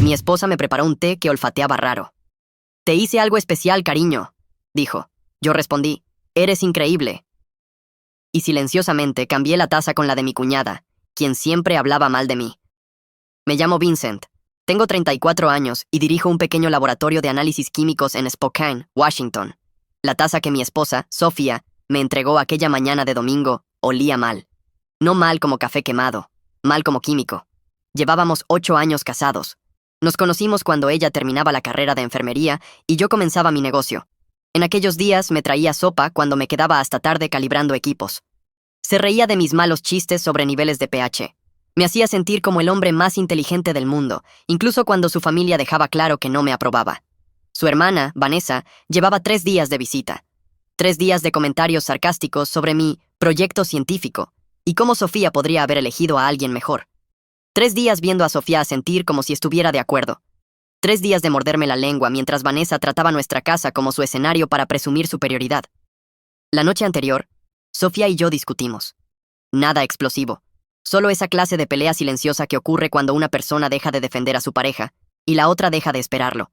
Mi esposa me preparó un té que olfateaba raro. «Te hice algo especial, cariño», dijo. Yo respondí, «Eres increíble». Y silenciosamente cambié la taza con la de mi cuñada, quien siempre hablaba mal de mí. Me llamo Vincent. Tengo 34 años y dirijo un pequeño laboratorio de análisis químicos en Spokane, Washington. La taza que mi esposa, Sofía, me entregó aquella mañana de domingo olía mal. No mal como café quemado, mal como químico. Llevábamos 8 años casados. Nos conocimos cuando ella terminaba la carrera de enfermería y yo comenzaba mi negocio. En aquellos días me traía sopa cuando me quedaba hasta tarde calibrando equipos. Se reía de mis malos chistes sobre niveles de pH. Me hacía sentir como el hombre más inteligente del mundo, incluso cuando su familia dejaba claro que no me aprobaba. Su hermana, Vanessa, llevaba 3 días de visita. 3 días de comentarios sarcásticos sobre mi proyecto científico y cómo Sofía podría haber elegido a alguien mejor. 3 días viendo a Sofía asentir como si estuviera de acuerdo. 3 días de morderme la lengua mientras Vanessa trataba nuestra casa como su escenario para presumir superioridad. La noche anterior, Sofía y yo discutimos. Nada explosivo. Solo esa clase de pelea silenciosa que ocurre cuando una persona deja de defender a su pareja y la otra deja de esperarlo.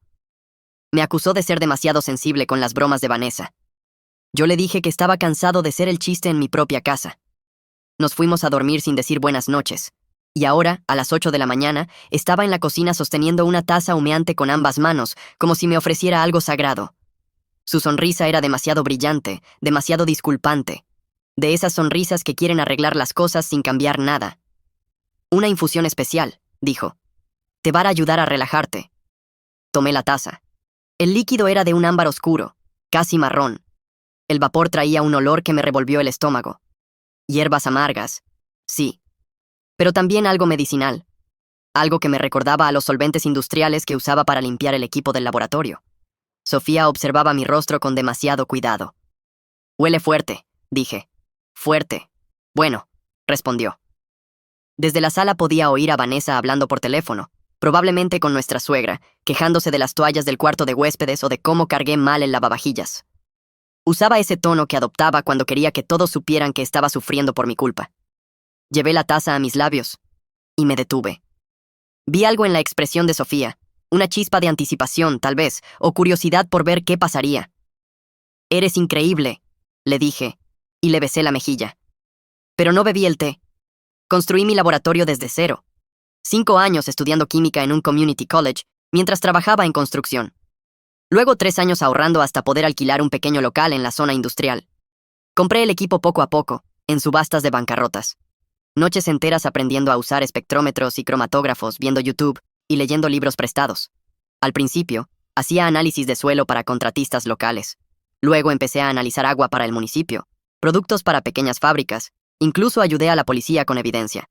Me acusó de ser demasiado sensible con las bromas de Vanessa. Yo le dije que estaba cansado de ser el chiste en mi propia casa. Nos fuimos a dormir sin decir buenas noches. Y ahora, a las 8 de la mañana, estaba en la cocina sosteniendo una taza humeante con ambas manos, como si me ofreciera algo sagrado. Su sonrisa era demasiado brillante, demasiado disculpante. De esas sonrisas que quieren arreglar las cosas sin cambiar nada. «Una infusión especial», dijo. «Te va a ayudar a relajarte». Tomé la taza. El líquido era de un ámbar oscuro, casi marrón. El vapor traía un olor que me revolvió el estómago. Hierbas amargas, sí. Pero también algo medicinal. Algo que me recordaba a los solventes industriales que usaba para limpiar el equipo del laboratorio. Sofía observaba mi rostro con demasiado cuidado. «Huele fuerte», dije. «Fuerte». «Bueno», respondió. Desde la sala podía oír a Vanessa hablando por teléfono, probablemente con nuestra suegra, quejándose de las toallas del cuarto de huéspedes o de cómo cargué mal el lavavajillas. Usaba ese tono que adoptaba cuando quería que todos supieran que estaba sufriendo por mi culpa. Llevé la taza a mis labios y me detuve. Vi algo en la expresión de Sofía, una chispa de anticipación, tal vez, o curiosidad por ver qué pasaría. «Eres increíble», le dije, y le besé la mejilla. Pero no bebí el té. Construí mi laboratorio desde cero. 5 años estudiando química en un community college, mientras trabajaba en construcción. Luego 3 años ahorrando hasta poder alquilar un pequeño local en la zona industrial. Compré el equipo poco a poco, en subastas de bancarrotas. Noches enteras aprendiendo a usar espectrómetros y cromatógrafos, viendo YouTube y leyendo libros prestados. Al principio, hacía análisis de suelo para contratistas locales. Luego empecé a analizar agua para el municipio, productos para pequeñas fábricas, incluso ayudé a la policía con evidencia.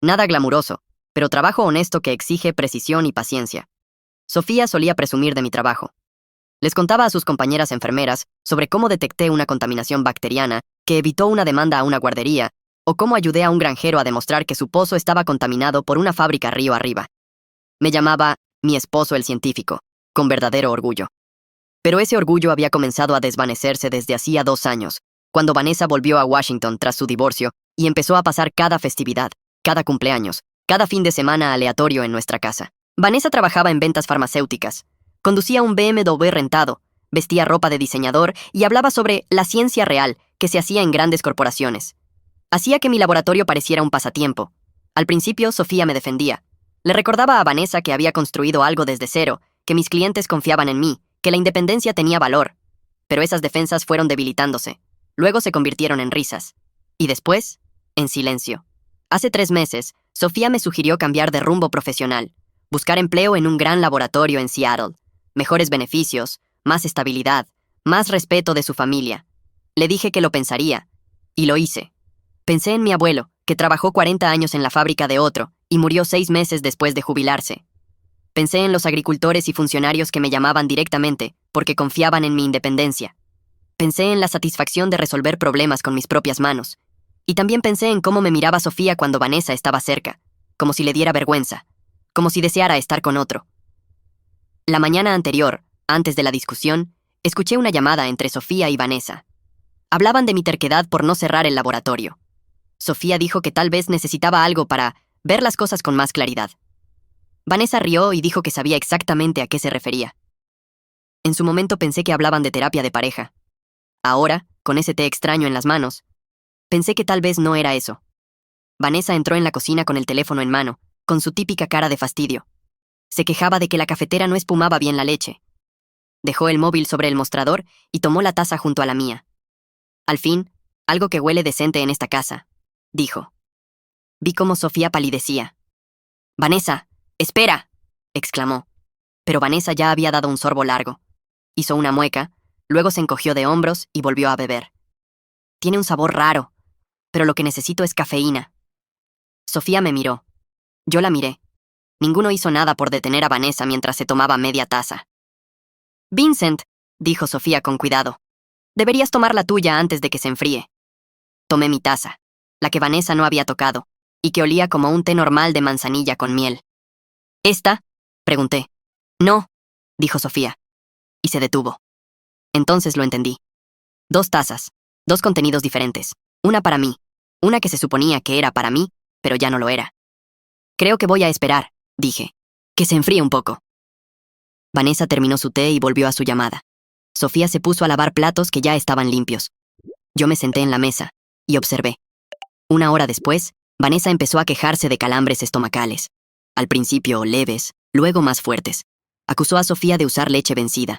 Nada glamuroso, pero trabajo honesto que exige precisión y paciencia. Sofía solía presumir de mi trabajo. Les contaba a sus compañeras enfermeras sobre cómo detecté una contaminación bacteriana que evitó una demanda a una guardería, o cómo ayudé a un granjero a demostrar que su pozo estaba contaminado por una fábrica río arriba. Me llamaba mi esposo el científico, con verdadero orgullo. Pero ese orgullo había comenzado a desvanecerse desde hacía 2 años, cuando Vanessa volvió a Washington tras su divorcio y empezó a pasar cada festividad, cada cumpleaños, cada fin de semana aleatorio en nuestra casa. Vanessa trabajaba en ventas farmacéuticas, conducía un BMW rentado, vestía ropa de diseñador y hablaba sobre la ciencia real que se hacía en grandes corporaciones. Hacía que mi laboratorio pareciera un pasatiempo. Al principio, Sofía me defendía. Le recordaba a Vanessa que había construido algo desde cero, que mis clientes confiaban en mí, que la independencia tenía valor. Pero esas defensas fueron debilitándose. Luego se convirtieron en risas. Y después, en silencio. Hace 3 meses, Sofía me sugirió cambiar de rumbo profesional, buscar empleo en un gran laboratorio en Seattle, mejores beneficios, más estabilidad, más respeto de su familia. Le dije que lo pensaría, y lo hice. Pensé en mi abuelo, que trabajó 40 años en la fábrica de otro y murió 6 meses después de jubilarse. Pensé en los agricultores y funcionarios que me llamaban directamente porque confiaban en mi independencia. Pensé en la satisfacción de resolver problemas con mis propias manos. Y también pensé en cómo me miraba Sofía cuando Vanessa estaba cerca, como si le diera vergüenza, como si deseara estar con otro. La mañana anterior, antes de la discusión, escuché una llamada entre Sofía y Vanessa. Hablaban de mi terquedad por no cerrar el laboratorio. Sofía dijo que tal vez necesitaba algo para ver las cosas con más claridad. Vanessa rió y dijo que sabía exactamente a qué se refería. En su momento pensé que hablaban de terapia de pareja. Ahora, con ese té extraño en las manos, pensé que tal vez no era eso. Vanessa entró en la cocina con el teléfono en mano, con su típica cara de fastidio. Se quejaba de que la cafetera no espumaba bien la leche. Dejó el móvil sobre el mostrador y tomó la taza junto a la mía. Al fin, algo que huele decente en esta casa, dijo. Vi cómo Sofía palidecía. «Vanessa, espera», exclamó. Pero Vanessa ya había dado un sorbo largo. Hizo una mueca, luego se encogió de hombros y volvió a beber. «Tiene un sabor raro, pero lo que necesito es cafeína». Sofía me miró. Yo la miré. Ninguno hizo nada por detener a Vanessa mientras se tomaba media taza. «Vincent», dijo Sofía con cuidado, «deberías tomar la tuya antes de que se enfríe». Tomé mi taza, la que Vanessa no había tocado, y que olía como un té normal de manzanilla con miel. ¿Esta?, pregunté. «No», dijo Sofía, y se detuvo. Entonces lo entendí. 2 tazas, 2 contenidos diferentes, una para mí, una que se suponía que era para mí, pero ya no lo era. «Creo que voy a esperar», dije, «que se enfríe un poco». Vanessa terminó su té y volvió a su llamada. Sofía se puso a lavar platos que ya estaban limpios. Yo me senté en la mesa y observé. 1 hora después, Vanessa empezó a quejarse de calambres estomacales. Al principio leves, luego más fuertes. Acusó a Sofía de usar leche vencida.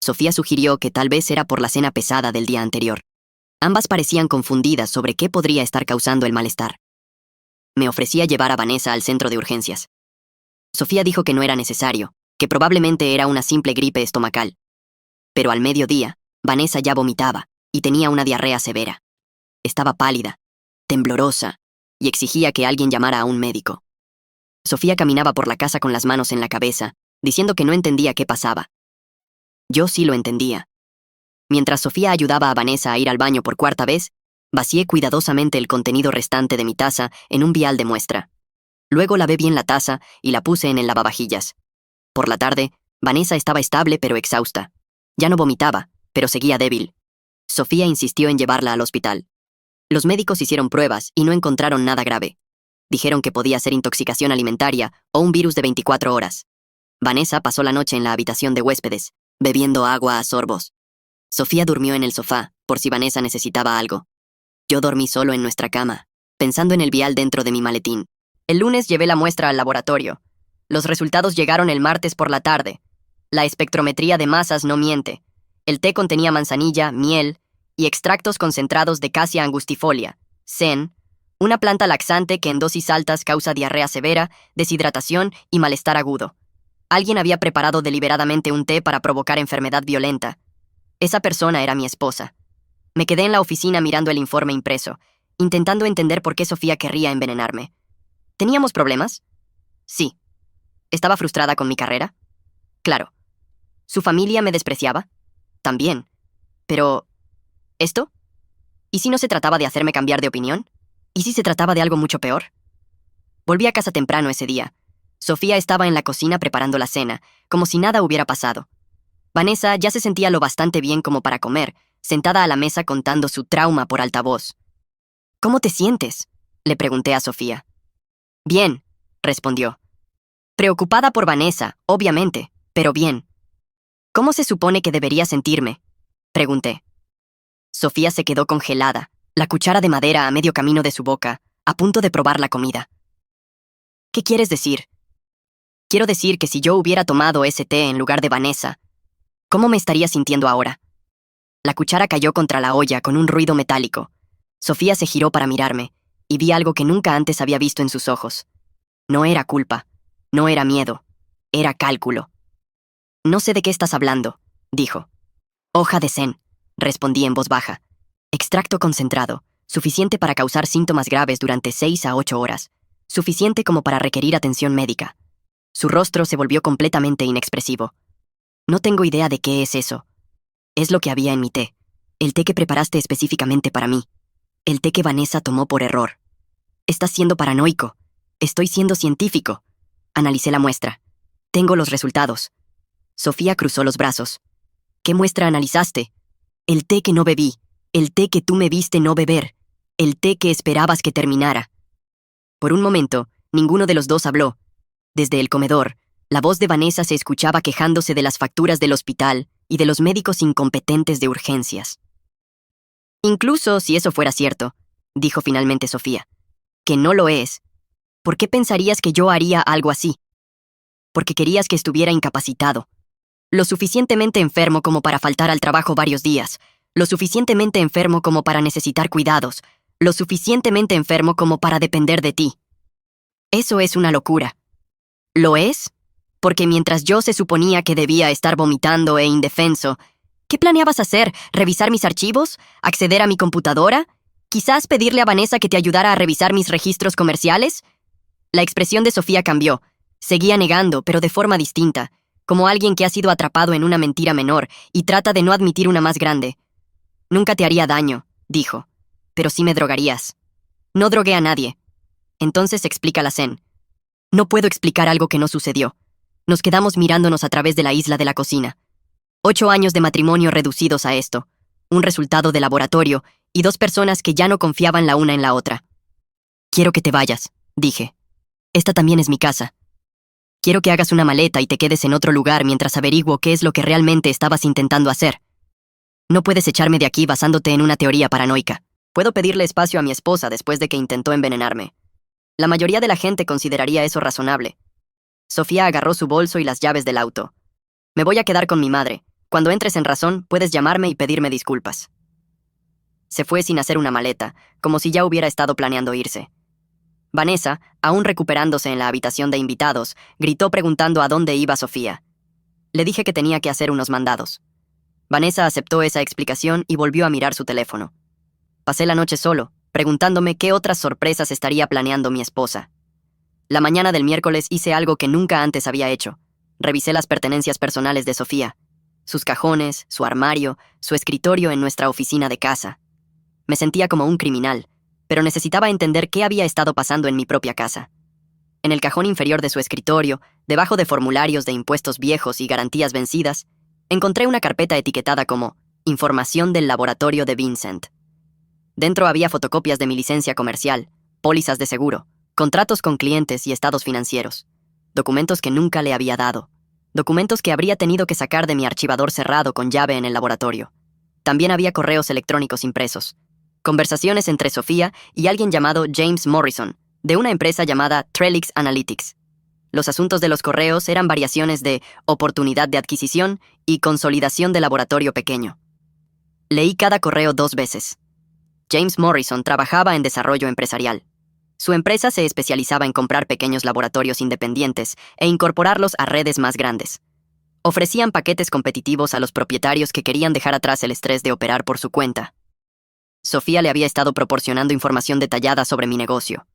Sofía sugirió que tal vez era por la cena pesada del día anterior. Ambas parecían confundidas sobre qué podría estar causando el malestar. Me ofrecía llevar a Vanessa al centro de urgencias. Sofía dijo que no era necesario, que probablemente era una simple gripe estomacal. Pero al mediodía, Vanessa ya vomitaba y tenía una diarrea severa. Estaba pálida, temblorosa, y exigía que alguien llamara a un médico. Sofía caminaba por la casa con las manos en la cabeza, diciendo que no entendía qué pasaba. Yo sí lo entendía. Mientras Sofía ayudaba a Vanessa a ir al baño por 4ª vez, vacié cuidadosamente el contenido restante de mi taza en un vial de muestra. Luego lavé bien la taza y la puse en el lavavajillas. Por la tarde, Vanessa estaba estable pero exhausta. Ya no vomitaba, pero seguía débil. Sofía insistió en llevarla al hospital. Los médicos hicieron pruebas y no encontraron nada grave. Dijeron que podía ser intoxicación alimentaria o un virus de 24 horas. Vanessa pasó la noche en la habitación de huéspedes, bebiendo agua a sorbos. Sofía durmió en el sofá, por si Vanessa necesitaba algo. Yo dormí solo en nuestra cama, pensando en el vial dentro de mi maletín. El lunes llevé la muestra al laboratorio. Los resultados llegaron el martes por la tarde. La espectrometría de masas no miente. El té contenía manzanilla, miel y extractos concentrados de Cassia angustifolia, CEN, una planta laxante que en dosis altas causa diarrea severa, deshidratación y malestar agudo. Alguien había preparado deliberadamente un té para provocar enfermedad violenta. Esa persona era mi esposa. Me quedé en la oficina mirando el informe impreso, intentando entender por qué Sofía querría envenenarme. ¿Teníamos problemas? Sí. ¿Estaba frustrada con mi carrera? Claro. ¿Su familia me despreciaba? También. Pero... ¿esto? ¿Y si no se trataba de hacerme cambiar de opinión? ¿Y si se trataba de algo mucho peor? Volví a casa temprano ese día. Sofía estaba en la cocina preparando la cena, como si nada hubiera pasado. Vanessa ya se sentía lo bastante bien como para comer, sentada a la mesa contando su trauma por altavoz. «¿Cómo te sientes?», le pregunté a Sofía. «Bien», respondió. Preocupada por Vanessa, obviamente, pero bien. «¿Cómo se supone que debería sentirme?», pregunté. Sofía se quedó congelada, la cuchara de madera a medio camino de su boca, a punto de probar la comida. «¿Qué quieres decir?». «Quiero decir que si yo hubiera tomado ese té en lugar de Vanessa, ¿cómo me estaría sintiendo ahora?». La cuchara cayó contra la olla con un ruido metálico. Sofía se giró para mirarme, y vi algo que nunca antes había visto en sus ojos. No era culpa, no era miedo, era cálculo. «No sé de qué estás hablando», dijo. «Hoja de Zen», respondí en voz baja. «Extracto concentrado, suficiente para causar síntomas graves durante 6 a 8 horas, suficiente como para requerir atención médica». Su rostro se volvió completamente inexpresivo. «No tengo idea de qué es eso. Es lo que había en mi té, el té que preparaste específicamente para mí, el té que Vanessa tomó por error. Estás siendo paranoico. Estoy siendo científico». Analicé la muestra. «Tengo los resultados». Sofía cruzó los brazos. «¿Qué muestra analizaste?». «El té que no bebí, el té que tú me viste no beber, el té que esperabas que terminara». Por un momento, ninguno de los dos habló. Desde el comedor, la voz de Vanessa se escuchaba quejándose de las facturas del hospital y de los médicos incompetentes de urgencias. Incluso si eso fuera cierto, dijo finalmente Sofía, que no lo es, ¿por qué pensarías que yo haría algo así? Porque querías que estuviera incapacitado, lo suficientemente enfermo como para faltar al trabajo varios días, lo suficientemente enfermo como para necesitar cuidados, lo suficientemente enfermo como para depender de ti. Eso es una locura. ¿Lo es? Porque mientras yo se suponía que debía estar vomitando e indefenso, ¿qué planeabas hacer? ¿Revisar mis archivos? ¿Acceder a mi computadora? ¿Quizás pedirle a Vanessa que te ayudara a revisar mis registros comerciales? La expresión de Sofía cambió. Seguía negando, pero de forma distinta, como alguien que ha sido atrapado en una mentira menor y trata de no admitir una más grande. Nunca te haría daño, dijo, pero sí me drogarías. No drogué a nadie. Entonces explica la Zen. No puedo explicar algo que no sucedió. Nos quedamos mirándonos a través de la isla de la cocina. 8 años de matrimonio reducidos a esto, un resultado de laboratorio y 2 personas que ya no confiaban la una en la otra. Quiero que te vayas, dije. Esta también es mi casa. Quiero que hagas una maleta y te quedes en otro lugar mientras averiguo qué es lo que realmente estabas intentando hacer. No puedes echarme de aquí basándote en una teoría paranoica. Puedo pedirle espacio a mi esposa después de que intentó envenenarme. La mayoría de la gente consideraría eso razonable. Sofía agarró su bolso y las llaves del auto. Me voy a quedar con mi madre. Cuando entres en razón, puedes llamarme y pedirme disculpas. Se fue sin hacer una maleta, como si ya hubiera estado planeando irse. Vanessa, aún recuperándose en la habitación de invitados, gritó preguntando a dónde iba Sofía. Le dije que tenía que hacer unos mandados. Vanessa aceptó esa explicación y volvió a mirar su teléfono. Pasé la noche solo, preguntándome qué otras sorpresas estaría planeando mi esposa. La mañana del miércoles hice algo que nunca antes había hecho. Revisé las pertenencias personales de Sofía. Sus cajones, su armario, su escritorio en nuestra oficina de casa. Me sentía como un criminal, pero necesitaba entender qué había estado pasando en mi propia casa. En el cajón inferior de su escritorio, debajo de formularios de impuestos viejos y garantías vencidas, encontré una carpeta etiquetada como Información del laboratorio de Vincent. Dentro había fotocopias de mi licencia comercial, pólizas de seguro, contratos con clientes y estados financieros, documentos que nunca le había dado, documentos que habría tenido que sacar de mi archivador cerrado con llave en el laboratorio. También había correos electrónicos impresos, conversaciones entre Sofía y alguien llamado James Morrison, de una empresa llamada Trellix Analytics. Los asuntos de los correos eran variaciones de oportunidad de adquisición y consolidación de laboratorio pequeño. Leí cada correo 2 veces. James Morrison trabajaba en desarrollo empresarial. Su empresa se especializaba en comprar pequeños laboratorios independientes e incorporarlos a redes más grandes. Ofrecían paquetes competitivos a los propietarios que querían dejar atrás el estrés de operar por su cuenta. Sofía le había estado proporcionando información detallada sobre mi negocio.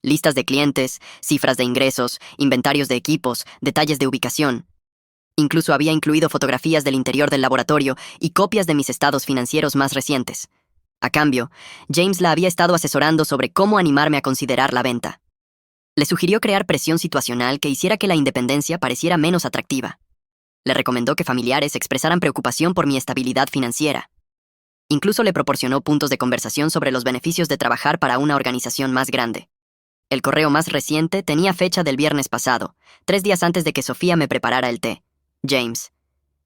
Listas de clientes, cifras de ingresos, inventarios de equipos, detalles de ubicación. Incluso había incluido fotografías del interior del laboratorio y copias de mis estados financieros más recientes. A cambio, James la había estado asesorando sobre cómo animarme a considerar la venta. Le sugirió crear presión situacional que hiciera que la independencia pareciera menos atractiva. Le recomendó que familiares expresaran preocupación por mi estabilidad financiera. Incluso le proporcionó puntos de conversación sobre los beneficios de trabajar para una organización más grande. El correo más reciente tenía fecha del viernes pasado, 3 días antes de que Sofía me preparara el té. James,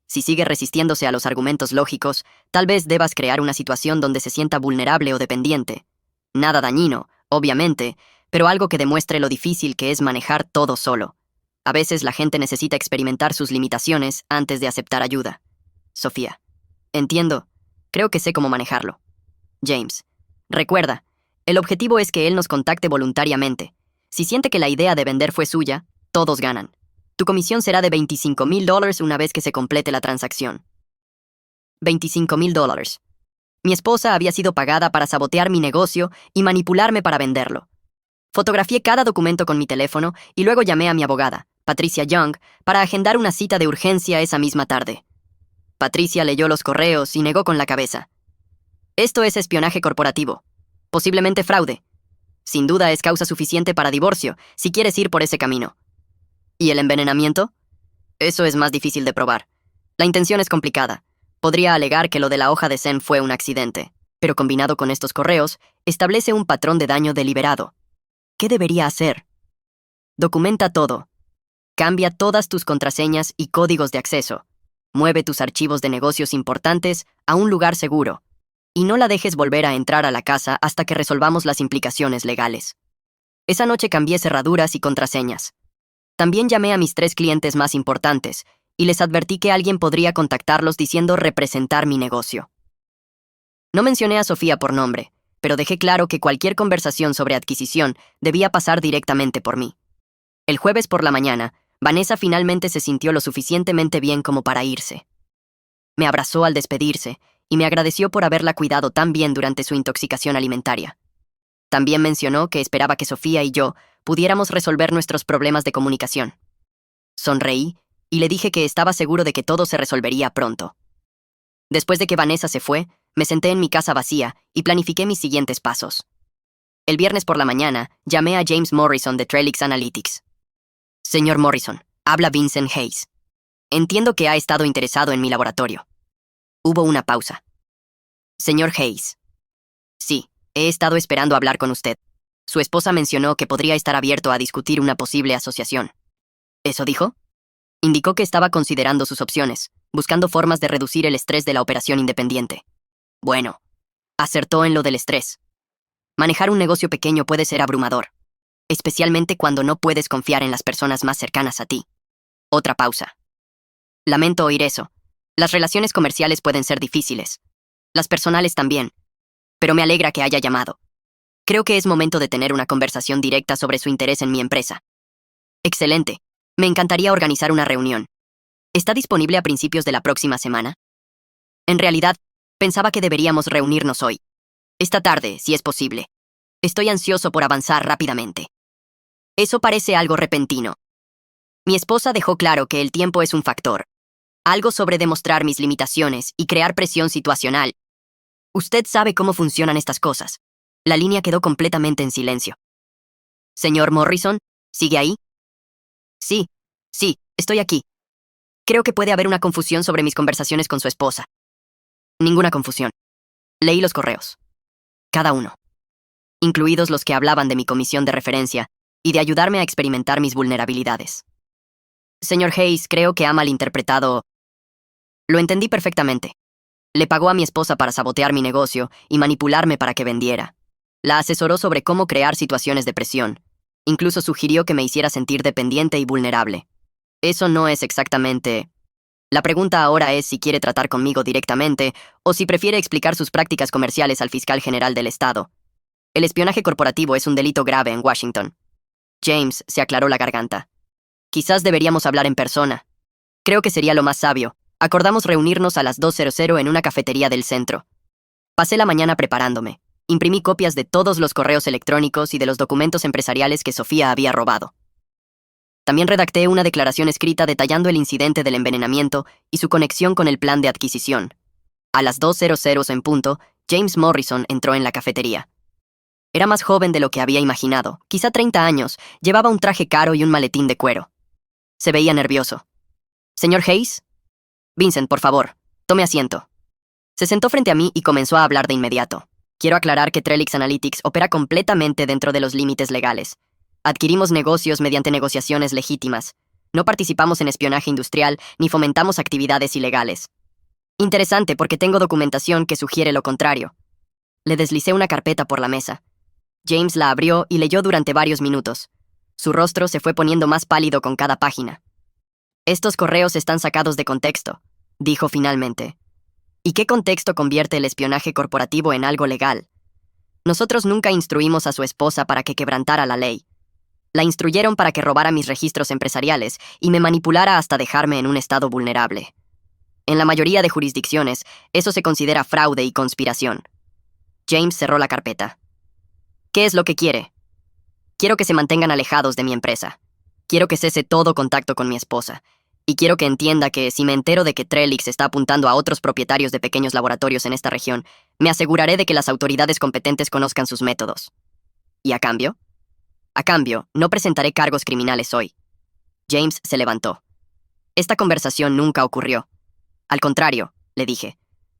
si sigue resistiéndose a los argumentos lógicos, tal vez debas crear una situación donde se sienta vulnerable o dependiente. Nada dañino, obviamente, pero algo que demuestre lo difícil que es manejar todo solo. A veces la gente necesita experimentar sus limitaciones antes de aceptar ayuda. Sofía, entiendo. Creo que sé cómo manejarlo. James, recuerda, el objetivo es que él nos contacte voluntariamente. Si siente que la idea de vender fue suya, todos ganan. Tu comisión será de $25,000 una vez que se complete la transacción. $25,000. Mi esposa había sido pagada para sabotear mi negocio y manipularme para venderlo. Fotografié cada documento con mi teléfono y luego llamé a mi abogada, Patricia Young, para agendar una cita de urgencia esa misma tarde. Patricia leyó los correos y negó con la cabeza. Esto es espionaje corporativo. Posiblemente fraude. Sin duda es causa suficiente para divorcio, si quieres ir por ese camino. ¿Y el envenenamiento? Eso es más difícil de probar. La intención es complicada. Podría alegar que lo de la hoja de Zen fue un accidente, pero combinado con estos correos, establece un patrón de daño deliberado. ¿Qué debería hacer? Documenta todo. Cambia todas tus contraseñas y códigos de acceso. Mueve tus archivos de negocios importantes a un lugar seguro. Y no la dejes volver a entrar a la casa hasta que resolvamos las implicaciones legales. Esa noche cambié cerraduras y contraseñas. También llamé a mis 3 clientes más importantes y les advertí que alguien podría contactarlos diciendo representar mi negocio. No mencioné a Sofía por nombre, pero dejé claro que cualquier conversación sobre adquisición debía pasar directamente por mí. El jueves por la mañana, Vanessa finalmente se sintió lo suficientemente bien como para irse. Me abrazó al despedirse y me agradeció por haberla cuidado tan bien durante su intoxicación alimentaria. También mencionó que esperaba que Sofía y yo pudiéramos resolver nuestros problemas de comunicación. Sonreí y le dije que estaba seguro de que todo se resolvería pronto. Después de que Vanessa se fue, me senté en mi casa vacía y planifiqué mis siguientes pasos. El viernes por la mañana, llamé a James Morrison de Trellix Analytics. Señor Morrison, habla Vincent Hayes. Entiendo que ha estado interesado en mi laboratorio. Hubo una pausa. Señor Hayes. Sí, he estado esperando hablar con usted. Su esposa mencionó que podría estar abierto a discutir una posible asociación. ¿Eso dijo? Indicó que estaba considerando sus opciones, buscando formas de reducir el estrés de la operación independiente. Bueno, acertó en lo del estrés. Manejar un negocio pequeño puede ser abrumador, especialmente cuando no puedes confiar en las personas más cercanas a ti. Otra pausa. Lamento oír eso. Las relaciones comerciales pueden ser difíciles. Las personales también. Pero me alegra que haya llamado. Creo que es momento de tener una conversación directa sobre su interés en mi empresa. Excelente. Me encantaría organizar una reunión. ¿Está disponible a principios de la próxima semana? En realidad, pensaba que deberíamos reunirnos hoy. Esta tarde, si es posible. Estoy ansioso por avanzar rápidamente. Eso parece algo repentino. Mi esposa dejó claro que el tiempo es un factor. Algo sobre demostrar mis limitaciones y crear presión situacional. Usted sabe cómo funcionan estas cosas. La línea quedó completamente en silencio. Señor Morrison, ¿sigue ahí? Sí, estoy aquí. Creo que puede haber una confusión sobre mis conversaciones con su esposa. Ninguna confusión. Leí los correos. Cada uno. Incluidos los que hablaban de mi comisión de referencia y de ayudarme a experimentar mis vulnerabilidades. Señor Hayes, creo que ha malinterpretado. Lo entendí perfectamente. Le pagó a mi esposa para sabotear mi negocio y manipularme para que vendiera. La asesoró sobre cómo crear situaciones de presión. Incluso sugirió que me hiciera sentir dependiente y vulnerable. Eso no es exactamente. La pregunta ahora es si quiere tratar conmigo directamente o si prefiere explicar sus prácticas comerciales al fiscal general del estado. El espionaje corporativo es un delito grave en Washington. James se aclaró la garganta. Quizás deberíamos hablar en persona. Creo que sería lo más sabio. Acordamos reunirnos a las 2:00 en una cafetería del centro. Pasé la mañana preparándome. Imprimí copias de todos los correos electrónicos y de los documentos empresariales que Sofía había robado. También redacté una declaración escrita detallando el incidente del envenenamiento y su conexión con el plan de adquisición. A las 2:00 en punto, James Morrison entró en la cafetería. Era más joven de lo que había imaginado, quizá 30 años, llevaba un traje caro y un maletín de cuero. Se veía nervioso. ¿Señor Hayes? Vincent, por favor, tome asiento. Se sentó frente a mí y comenzó a hablar de inmediato. Quiero aclarar que Trellix Analytics opera completamente dentro de los límites legales. Adquirimos negocios mediante negociaciones legítimas. No participamos en espionaje industrial ni fomentamos actividades ilegales. Interesante porque tengo documentación que sugiere lo contrario. Le deslicé una carpeta por la mesa. James la abrió y leyó durante varios minutos. Su rostro se fue poniendo más pálido con cada página. Estos correos están sacados de contexto, dijo finalmente. ¿Y qué contexto convierte el espionaje corporativo en algo legal? Nosotros nunca instruimos a su esposa para que quebrantara la ley. La instruyeron para que robara mis registros empresariales y me manipulara hasta dejarme en un estado vulnerable. En la mayoría de jurisdicciones, eso se considera fraude y conspiración. James cerró la carpeta. ¿Qué es lo que quiere? Quiero que se mantengan alejados de mi empresa. Quiero que cese todo contacto con mi esposa. Y quiero que entienda que si me entero de que Trellix está apuntando a otros propietarios de pequeños laboratorios en esta región, me aseguraré de que las autoridades competentes conozcan sus métodos. ¿Y a cambio? A cambio, no presentaré cargos criminales hoy. James se levantó. Esta conversación nunca ocurrió. Al contrario, le dije,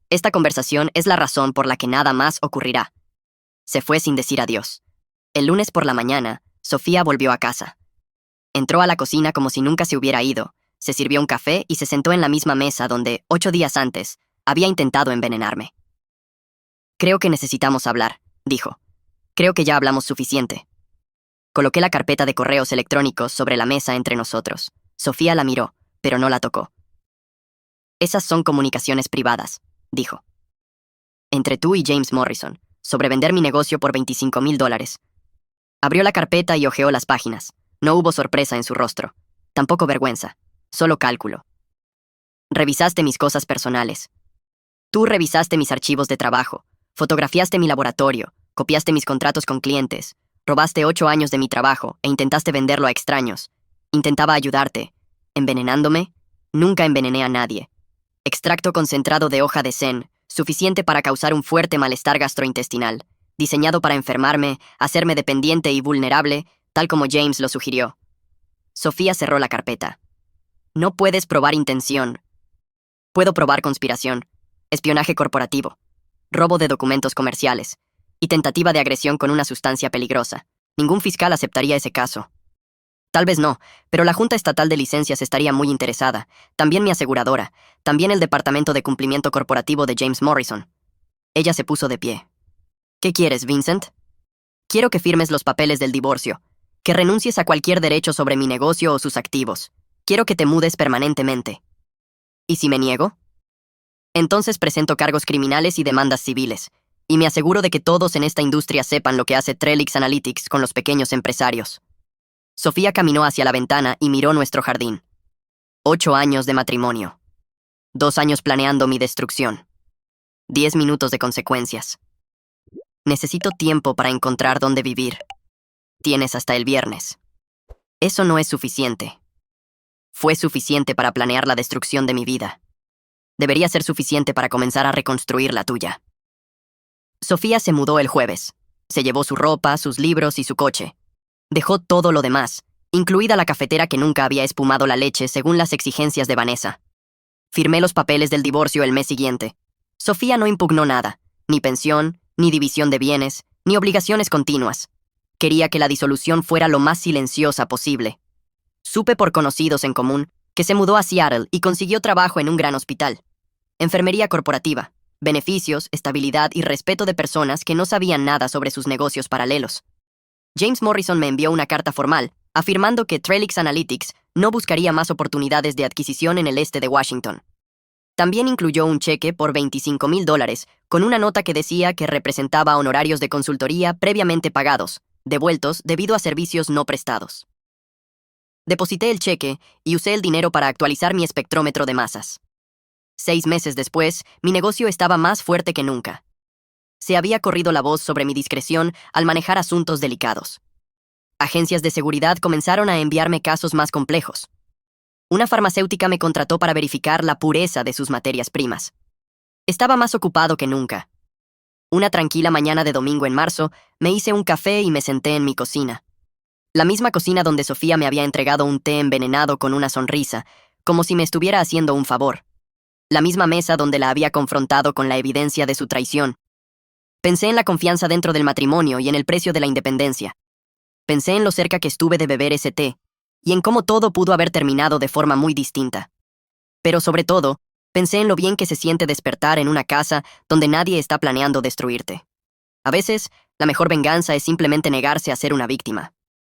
esta conversación es la razón por la que nada más ocurrirá. Se fue sin decir adiós. El lunes por la mañana, Sofía volvió a casa. Entró a la cocina como si nunca se hubiera ido, se sirvió un café y se sentó en la misma mesa donde, 8 días antes, había intentado envenenarme. Creo que necesitamos hablar, dijo. Creo que ya hablamos suficiente. Coloqué la carpeta de correos electrónicos sobre la mesa entre nosotros. Sofía la miró, pero no la tocó. Esas son comunicaciones privadas, dijo. Entre tú y James Morrison, sobre vender mi negocio por $25,000. Abrió la carpeta y hojeó las páginas. No hubo sorpresa en su rostro. Tampoco vergüenza. Solo cálculo. Revisaste mis cosas personales. Tú revisaste mis archivos de trabajo. Fotografiaste mi laboratorio. Copiaste mis contratos con clientes. Robaste 8 años de mi trabajo e intentaste venderlo a extraños. Intentaba ayudarte. ¿Envenenándome? Nunca envenené a nadie. Extracto concentrado de hoja de zen, suficiente para causar un fuerte malestar gastrointestinal, diseñado para enfermarme, hacerme dependiente y vulnerable, tal como James lo sugirió. Sofía cerró la carpeta. No puedes probar intención. Puedo probar conspiración, espionaje corporativo, robo de documentos comerciales y tentativa de agresión con una sustancia peligrosa. Ningún fiscal aceptaría ese caso. Tal vez no, pero la Junta Estatal de Licencias estaría muy interesada, también mi aseguradora, también el Departamento de Cumplimiento Corporativo de James Morrison. Ella se puso de pie. ¿Qué quieres, Vincent? Quiero que firmes los papeles del divorcio, que renuncies a cualquier derecho sobre mi negocio o sus activos. Quiero que te mudes permanentemente. ¿Y si me niego? Entonces presento cargos criminales y demandas civiles, y me aseguro de que todos en esta industria sepan lo que hace Trellix Analytics con los pequeños empresarios. Sofía caminó hacia la ventana y miró nuestro jardín. 8 años de matrimonio. 2 años planeando mi destrucción. 10 minutos de consecuencias. Necesito tiempo para encontrar dónde vivir. Tienes hasta el viernes. Eso no es suficiente. Fue suficiente para planear la destrucción de mi vida. Debería ser suficiente para comenzar a reconstruir la tuya. Sofía se mudó el jueves. Se llevó su ropa, sus libros y su coche. Dejó todo lo demás, incluida la cafetera que nunca había espumado la leche según las exigencias de Vanessa. Firmé los papeles del divorcio el mes siguiente. Sofía no impugnó nada, ni pensión, ni división de bienes, ni obligaciones continuas. Quería que la disolución fuera lo más silenciosa posible. Supe por conocidos en común que se mudó a Seattle y consiguió trabajo en un gran hospital. Enfermería corporativa, beneficios, estabilidad y respeto de personas que no sabían nada sobre sus negocios paralelos. James Morrison me envió una carta formal, afirmando que Trellix Analytics no buscaría más oportunidades de adquisición en el este de Washington. También incluyó un cheque por $25,000, con una nota que decía que representaba honorarios de consultoría previamente pagados, devueltos debido a servicios no prestados. Deposité el cheque y usé el dinero para actualizar mi espectrómetro de masas. 6 meses después, mi negocio estaba más fuerte que nunca. Se había corrido la voz sobre mi discreción al manejar asuntos delicados. Agencias de seguridad comenzaron a enviarme casos más complejos. Una farmacéutica me contrató para verificar la pureza de sus materias primas. Estaba más ocupado que nunca. Una tranquila mañana de domingo en marzo, me hice un café y me senté en mi cocina. La misma cocina donde Sofía me había entregado un té envenenado con una sonrisa, como si me estuviera haciendo un favor. La misma mesa donde la había confrontado con la evidencia de su traición. Pensé en la confianza dentro del matrimonio y en el precio de la independencia. Pensé en lo cerca que estuve de beber ese té, y en cómo todo pudo haber terminado de forma muy distinta. Pero sobre todo, pensé en lo bien que se siente despertar en una casa donde nadie está planeando destruirte. A veces, la mejor venganza es simplemente negarse a ser una víctima.